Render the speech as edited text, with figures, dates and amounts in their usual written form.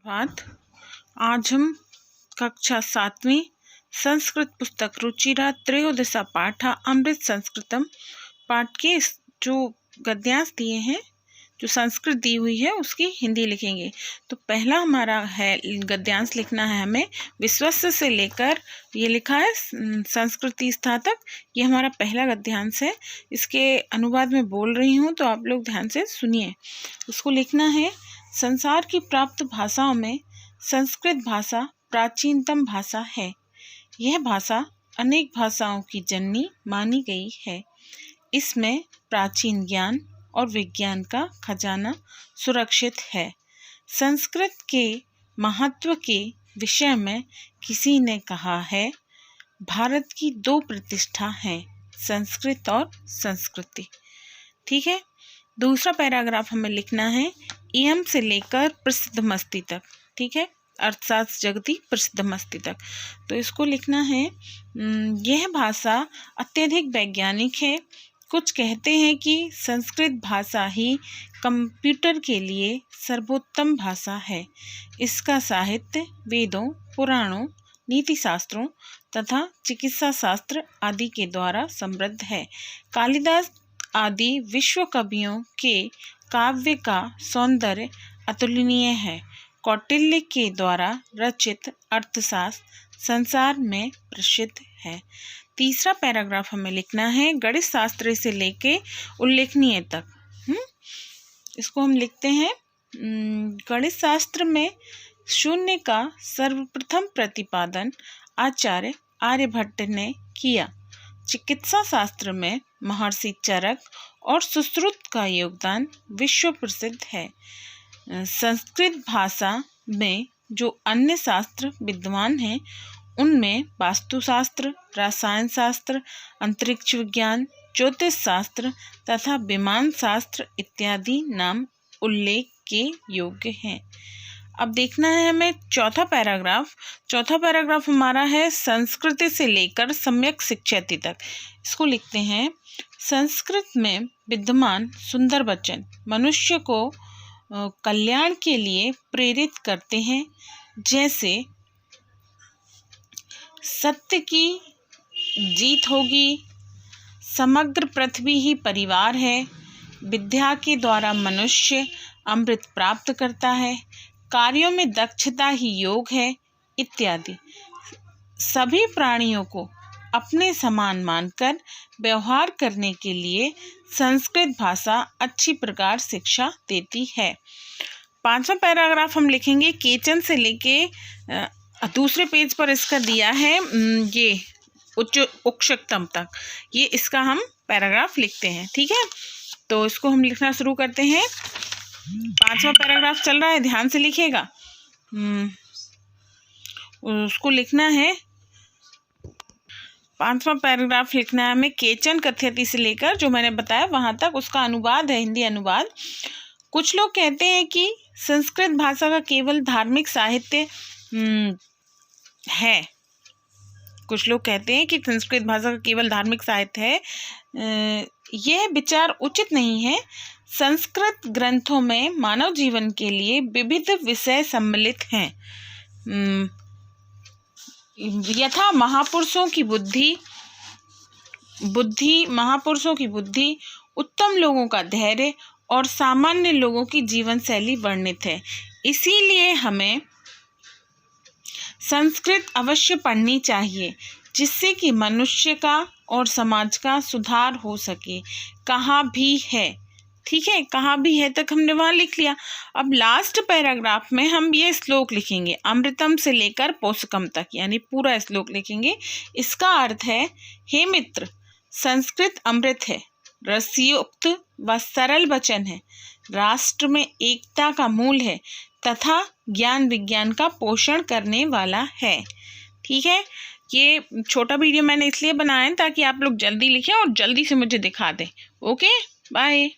बात आज हम कक्षा 7वीं संस्कृत पुस्तक रुचिरा त्रयोदशा पाठा अमृत संस्कृतम पाठ के जो गद्यांश दिए हैं, जो संस्कृत दी हुई है उसकी हिंदी लिखेंगे। तो पहला हमारा है गद्यांश लिखना है हमें विश्वस्य से लेकर, ये लिखा है संस्कृति स्था तक, ये हमारा पहला गद्यांश है। इसके अनुवाद में बोल रही हूँ तो आप लोग ध्यान से सुनिए। उसको लिखना है, संसार की प्राप्त भाषाओं में संस्कृत भाषा प्राचीनतम भाषा है। यह भाषा अनेक भाषाओं की जननी मानी गई है। इसमें प्राचीन ज्ञान और विज्ञान का खजाना सुरक्षित है। संस्कृत के महत्व के विषय में किसी ने कहा है, भारत की दो प्रतिष्ठा हैं, संस्कृत और संस्कृति। ठीक है। दूसरा पैराग्राफ हमें लिखना है इयम से लेकर प्रसिद्धमस्ति तक। ठीक है, अर्थशास्त्र जगति प्रसिद्धमस्ति तक। तो इसको लिखना है, यह भाषा अत्यधिक वैज्ञानिक है। कुछ कहते हैं कि संस्कृत भाषा ही कंप्यूटर के लिए सर्वोत्तम भाषा है। इसका साहित्य वेदों, पुराणों, नीति शास्त्रों तथा चिकित्सा शास्त्र आदि के द्वारा समृद्ध है। कालिदास आदि विश्व कवियों के काव्य का सौंदर्य अतुलनीय है। कौटिल्य के द्वारा रचित अर्थशास्त्र संसार में प्रसिद्ध है। तीसरा पैराग्राफ हमें लिखना है गणित शास्त्र से लेके उल्लेखनीय तक। इसको हम लिखते हैं, गणित शास्त्र में शून्य का सर्वप्रथम प्रतिपादन आचार्य आर्यभट्ट ने किया। चिकित्सा शास्त्र में महर्षि चरक और सुश्रुत का योगदान विश्व प्रसिद्ध है। संस्कृत भाषा में जो अन्य शास्त्र विद्वान हैं उनमें वास्तुशास्त्र, रसायन शास्त्र, अंतरिक्ष विज्ञान, ज्योतिष शास्त्र तथा विमान शास्त्र इत्यादि नाम उल्लेख के योग्य हैं। अब देखना है हमें चौथा पैराग्राफ हमारा है संस्कृति से लेकर सम्यक शिक्षाति तक। इसको लिखते हैं, संस्कृत में विद्यमान सुंदर वचन मनुष्य को कल्याण के लिए प्रेरित करते हैं। जैसे सत्य की जीत होगी, समग्र पृथ्वी ही परिवार है, विद्या के द्वारा मनुष्य अमृत प्राप्त करता है, कार्यों में दक्षता ही योग है इत्यादि। सभी प्राणियों को अपने समान मानकर व्यवहार करने के लिए संस्कृत भाषा अच्छी प्रकार शिक्षा देती है। पांचवा पैराग्राफ हम लिखेंगे केचन से लेके दूसरे पेज पर इसका दिया है ये उक्षतम तक, ये इसका हम पैराग्राफ लिखते हैं। ठीक है, तो इसको हम लिखना शुरू करते हैं। पांचवा पैराग्राफ चल रहा है, ध्यान से लिखिएगा। उसको लिखना है, पांचवा पैराग्राफ लिखना है हमें केचन कथयति से लेकर जो मैंने बताया वहाँ तक, उसका अनुवाद है, हिंदी अनुवाद। कुछ लोग कहते हैं कि संस्कृत भाषा का केवल धार्मिक साहित्य है। कुछ लोग कहते हैं कि संस्कृत भाषा का केवल धार्मिक साहित्य है। यह विचार उचित नहीं है। संस्कृत ग्रंथों में मानव जीवन के लिए विविध विषय सम्मिलित हैं। यथा महापुरुषों की बुद्धि, उत्तम लोगों का धैर्य और सामान्य लोगों की जीवन शैली वर्णित है। इसीलिए हमें संस्कृत अवश्य पढ़नी चाहिए, जिससे कि मनुष्य का और समाज का सुधार हो सके। कहा भी है, ठीक है, कहा भी है तक हमने वहाँ लिख लिया। अब लास्ट पैराग्राफ में हम ये श्लोक लिखेंगे अमृतम से लेकर पोषकम तक, यानी पूरा श्लोक लिखेंगे। इसका अर्थ है, हे मित्र, संस्कृत अमृत है, रसयुक्त व सरल वचन है, राष्ट्र में एकता का मूल है तथा ज्ञान विज्ञान का पोषण करने वाला है। ठीक है, ये छोटा वीडियो मैंने इसलिए बनाया ताकि आप लोग जल्दी लिखें और जल्दी से मुझे दिखा दें। Okay, bye.